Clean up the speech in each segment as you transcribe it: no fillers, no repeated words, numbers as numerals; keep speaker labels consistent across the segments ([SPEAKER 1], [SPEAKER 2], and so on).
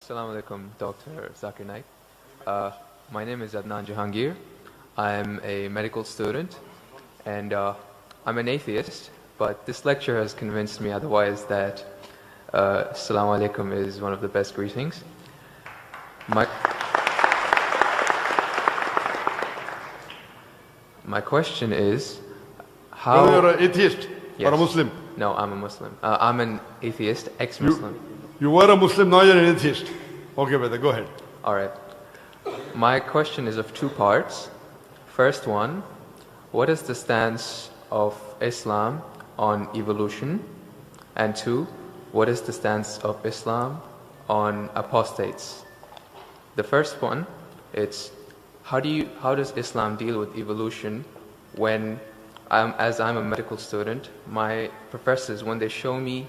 [SPEAKER 1] Assalamu alaikum, Dr. Zakir Naik. My name is Adnan Jahangir. I'm a medical student and I'm an atheist, but this lecture has convinced me otherwise that Assalamu alaikum is one of the best greetings. My question is, how...
[SPEAKER 2] You're an atheist or a Muslim?
[SPEAKER 1] No, I'm a Muslim. I'm an atheist, ex-Muslim.
[SPEAKER 2] You were a Muslim, now you're an atheist. Okay, brother, go ahead.
[SPEAKER 1] All right. My question is of two parts. First one, what is the stance of Islam on evolution? And two, what is the stance of Islam on apostates? The first one, it's how does Islam deal with evolution when, as I'm a medical student, my professors, when they show me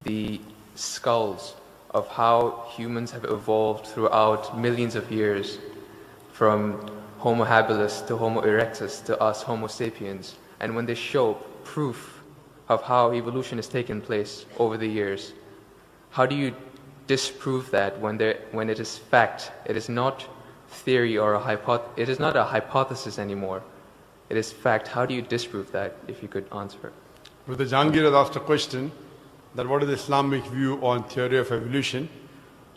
[SPEAKER 1] the skulls of how humans have evolved throughout millions of years, from Homo habilis to Homo erectus to us Homo sapiens, and when they show proof of how evolution has taken place over the years, how do you disprove that when it is fact? It is not theory or it is not a hypothesis anymore. It is fact. How do you disprove that, if you could answer it?
[SPEAKER 2] Brother Jahangir has asked a question that what is the Islamic view on theory of evolution?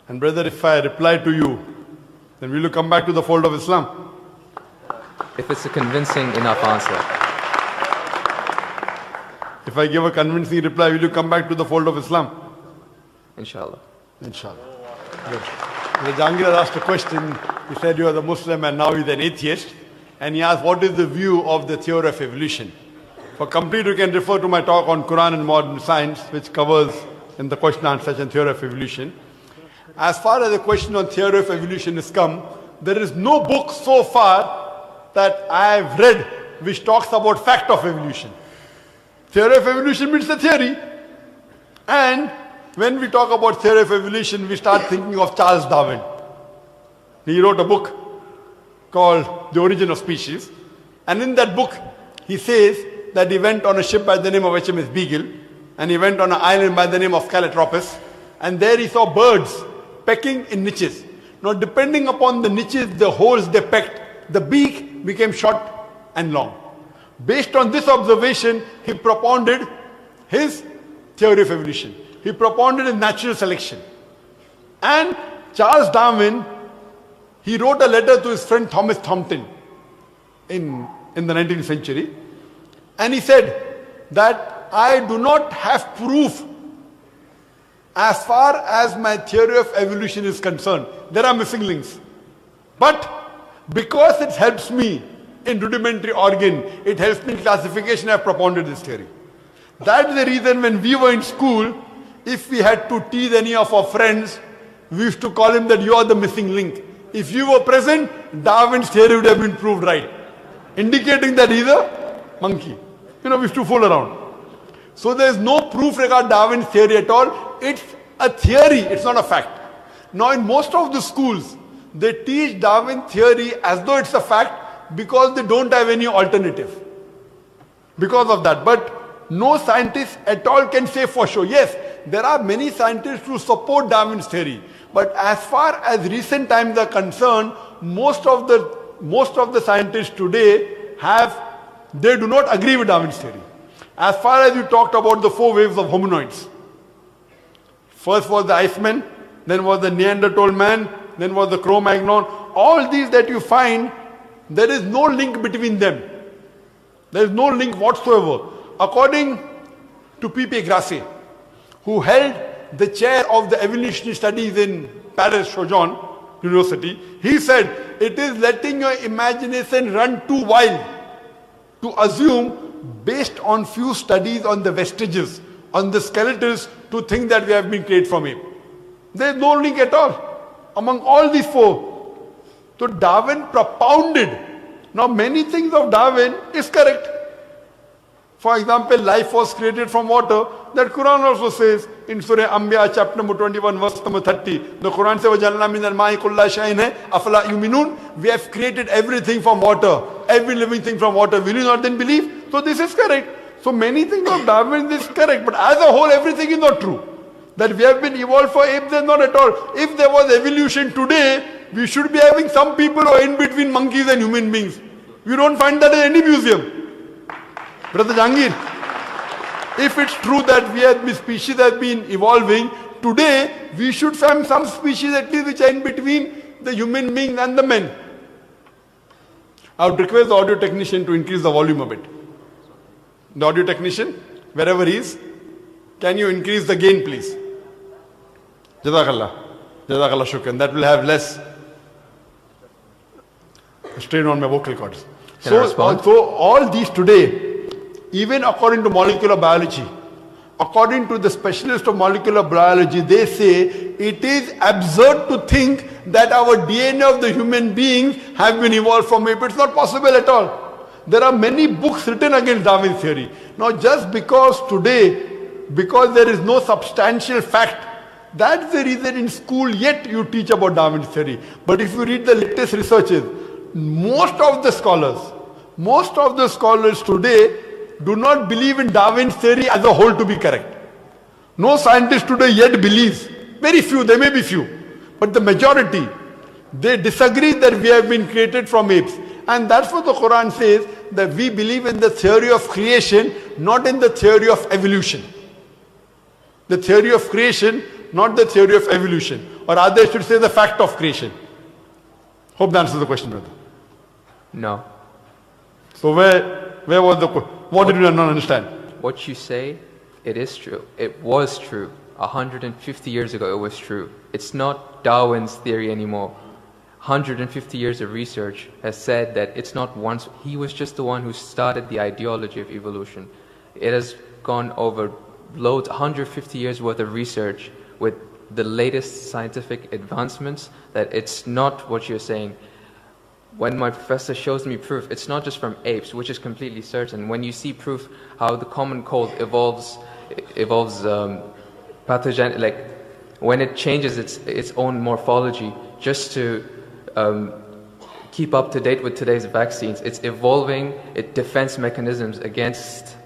[SPEAKER 2] And brother, if I reply to you, then will you come back to the fold of Islam?
[SPEAKER 1] If it's a convincing enough answer.
[SPEAKER 2] If I give a convincing reply, will you come back to the fold of Islam?
[SPEAKER 1] Inshallah.
[SPEAKER 2] Inshallah. Good. Brother Jahangir has asked a question. He said you are the Muslim and now he's an atheist. And he asked what is the view of the theory of evolution? For complete, you can refer to my talk on Quran and modern science, which covers in the question and answer session theory of evolution. As far as the question on theory of evolution is come, there is no book so far that I have read which talks about fact of evolution. Theory of evolution means the theory. And when we talk about theory of evolution, we start thinking of Charles Darwin. He wrote a book called The Origin of Species. And in that book, he says that he went on a ship by the name of HMS Beagle, and he went on an island by the name of Calotropis, and there he saw birds pecking in niches. Now, depending upon the niches, the holes they pecked, the beak became short and long. Based on this observation, he propounded his theory of evolution. He propounded his natural selection. And Charles Darwin, he wrote a letter to his friend Thomas Thompson in the 19th century. And he said that I do not have proof as far as my theory of evolution is concerned. There are missing links. But because it helps me in rudimentary organ, it helps me in classification, I have propounded this theory. That's the reason when we were in school, if we had to tease any of our friends, we used to call him that you are the missing link. If you were present, Darwin's theory would have been proved right, indicating that he's a monkey. We used to fool around. So there is no proof regarding Darwin's theory at all. It's a theory, it's not a fact. Now in most of the schools, they teach Darwin theory as though it's a fact because they don't have any alternative. Because of that. But no scientist at all can say for sure. Yes, there are many scientists who support Darwin's theory. But as far as recent times are concerned, most of the scientists today they do not agree with Darwin's theory. As far as you talked about the 4 waves of hominoids. First was the Iceman, then was the Neanderthal man, then was the Cro-Magnon. All these that you find, there is no link between them. There is no link whatsoever. According to P.P. Grassi, who held the chair of the evolutionary studies in Paris Sorbonne University, he said, it is letting your imagination run too wild to assume, based on few studies on the vestiges, on the skeletons, to think that we have been created from ape. There is no link at all among all these 4. So Darwin propounded. Now many things of Darwin is correct. For example, life was created from water. That Quran also says in Surah Anbiya chapter number 21 verse number 30. The Quran says, وَجَعَلْنَا مِنَ الْمَاءِ كُلَّ شَيْءٍ أَفَلَا يُؤْمِنُونَ. We have created everything from water. Every living thing from water. Will you not then believe? So this is correct. So many things of Darwin is correct. But as a whole, everything is not true. That we have been evolved for apes, there's not at all. If there was evolution today, we should be having some people who are in between monkeys and human beings. You don't find that in any museum. Brother Jangir, if it's true that we have been species have been evolving, today we should find some species at least which are in between the human beings and the men. I would request the audio technician to increase the volume a bit. The audio technician, wherever he is, can you increase the gain, please? Jazakallah. Jazakallah shukran. That will have less strain on my vocal cords. So all these today, even according to molecular biology, according to the specialist of molecular biology, they say it is absurd to think that our DNA of the human beings have been evolved from ape. It's not possible at all. There are many books written against Darwin's theory. Now just because today, because there is no substantial fact, that's the reason in school yet you teach about Darwin's theory. But if you read the latest researches, most of the scholars today do not believe in Darwin's theory as a whole to be correct. No scientist today yet believes. Very few, there may be few. But the majority, they disagree that we have been created from apes. And that's what the Quran says, that we believe in the theory of creation, not in the theory of evolution. The theory of creation, not the theory of evolution. Or rather, I should say the fact of creation. Hope that answers the question, brother.
[SPEAKER 1] No.
[SPEAKER 2] So where was the question? What did you not understand?
[SPEAKER 1] What you say, it is true. It was true. 150 years ago, it was true. It's not Darwin's theory anymore. 150 years of research has said that it's not once. He was just the one who started the ideology of evolution. It has gone over loads, 150 years worth of research with the latest scientific advancements, that it's not what you're saying. When my professor shows me proof, it's not just from apes, which is completely certain. When you see proof how the common cold evolves pathogen, like when it changes its own morphology just to keep up to date with today's vaccines, it's evolving its defense mechanisms against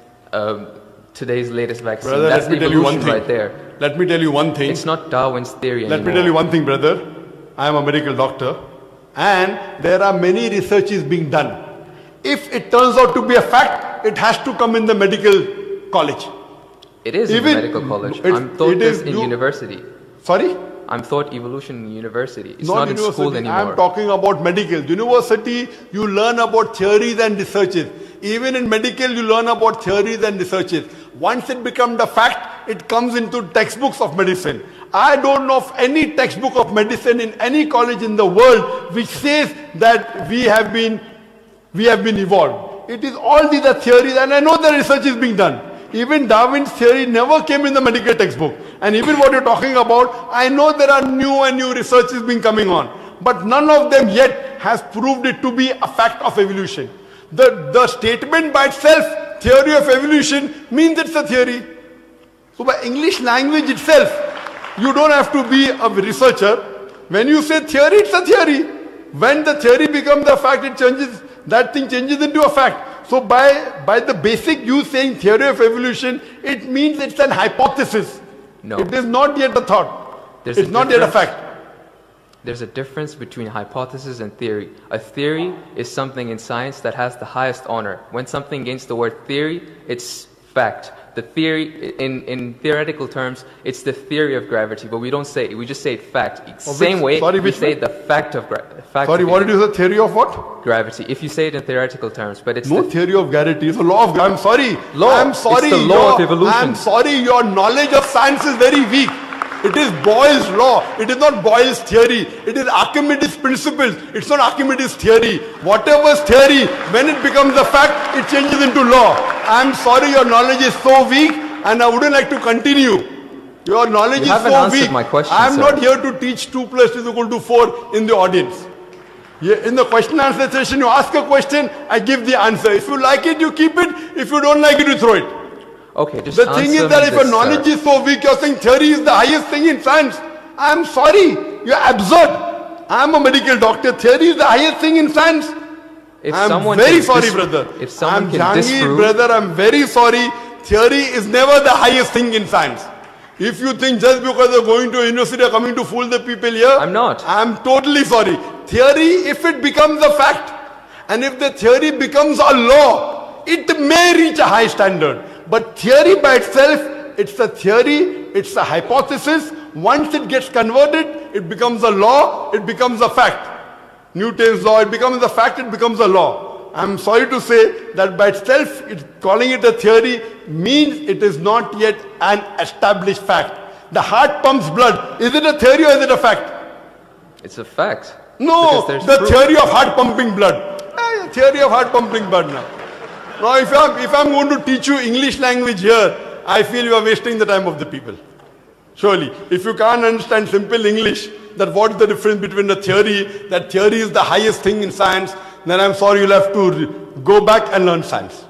[SPEAKER 1] today's latest vaccine.
[SPEAKER 2] Brother,
[SPEAKER 1] that's
[SPEAKER 2] let me tell you one thing.
[SPEAKER 1] Right there.
[SPEAKER 2] Let me tell you one thing.
[SPEAKER 1] It's not Darwin's theory anymore.
[SPEAKER 2] Let me tell you one thing, brother. I am a medical doctor, and there are many researches being done. If it turns out to be a fact, it has to come in the medical college.
[SPEAKER 1] It is in medical college. I'm taught this in university.
[SPEAKER 2] Sorry?
[SPEAKER 1] I'm taught evolution in university. It's
[SPEAKER 2] not
[SPEAKER 1] in school anymore.
[SPEAKER 2] I'm talking about medical. University, you learn about theories and researches. Even in medical, you learn about theories and researches. Once it becomes the fact, it comes into textbooks of medicine. I don't know of any textbook of medicine in any college in the world which says that we have been evolved. It is all these are theories, and I know the research is being done. Even Darwin's theory never came in the medical textbook. And even what you're talking about, I know there are new and new researches being coming on. But none of them yet has proved it to be a fact of evolution. The statement by itself, theory of evolution, means it's a theory. So by English language itself, you don't have to be a researcher. When you say theory, it's a theory. When the theory becomes a fact, it changes, that thing changes into a fact. So by the basic you saying theory of evolution, it means it's an hypothesis.
[SPEAKER 1] No.
[SPEAKER 2] It is not yet a thought. It's not yet a fact.
[SPEAKER 1] There's a difference between hypothesis and theory. A theory is something in science that has the highest honor. When something gains the word theory, it's fact. The theory, in theoretical terms, it's the theory of gravity, but we don't say it, we just say it fact. Same way, we say the fact of gravity.
[SPEAKER 2] Sorry, what did you say? Theory of what?
[SPEAKER 1] Gravity. If you say it in theoretical terms, but it's
[SPEAKER 2] no theory of gravity. It's a law of gravity. I'm sorry.
[SPEAKER 1] I'm sorry. It's the law of evolution.
[SPEAKER 2] I'm sorry. Your knowledge of science is very weak. It is Boyle's law. It is not Boyle's theory. It is Archimedes' principles. It's not Archimedes' theory. Whatever's theory, when it becomes a fact, it changes into law. I'm sorry, your knowledge is so weak, and I wouldn't like to continue. Your knowledge is so weak.
[SPEAKER 1] My question,
[SPEAKER 2] I'm not here to teach 2 + 2 = 4 in the audience. In the question answer session, you ask a question, I give the answer. If you like it, you keep it. If you don't like it, you throw it.
[SPEAKER 1] Okay, just
[SPEAKER 2] the thing is that if your knowledge is so weak, you're saying theory is the highest thing in science. I'm sorry, you're absurd. I'm a medical doctor. Theory is the highest thing in science. I'm very sorry, brother.
[SPEAKER 1] If someone
[SPEAKER 2] I'm very sorry. Theory is never the highest thing in science. If you think just because they're going to a university are coming to fool the people here,
[SPEAKER 1] I'm not.
[SPEAKER 2] I'm totally sorry. Theory, if it becomes a fact, and if the theory becomes a law, it may reach a high standard. But theory by itself, it's a theory, it's a hypothesis. Once it gets converted, it becomes a law, it becomes a fact. Newton's law, it becomes a fact, it becomes a law. I'm sorry to say that by itself, calling it a theory means it is not yet an established fact. The heart pumps blood. Is it a theory or is it a fact?
[SPEAKER 1] It's a fact.
[SPEAKER 2] No,
[SPEAKER 1] Because
[SPEAKER 2] the
[SPEAKER 1] there's
[SPEAKER 2] theory of heart pumping blood. Theory of heart pumping blood now. Now if I'm going to teach you English language here, I feel you are wasting the time of the people. Surely, if you can't understand simple English, that what is the difference between a theory, that theory is the highest thing in science, then I'm sorry, you'll have to go back and learn science.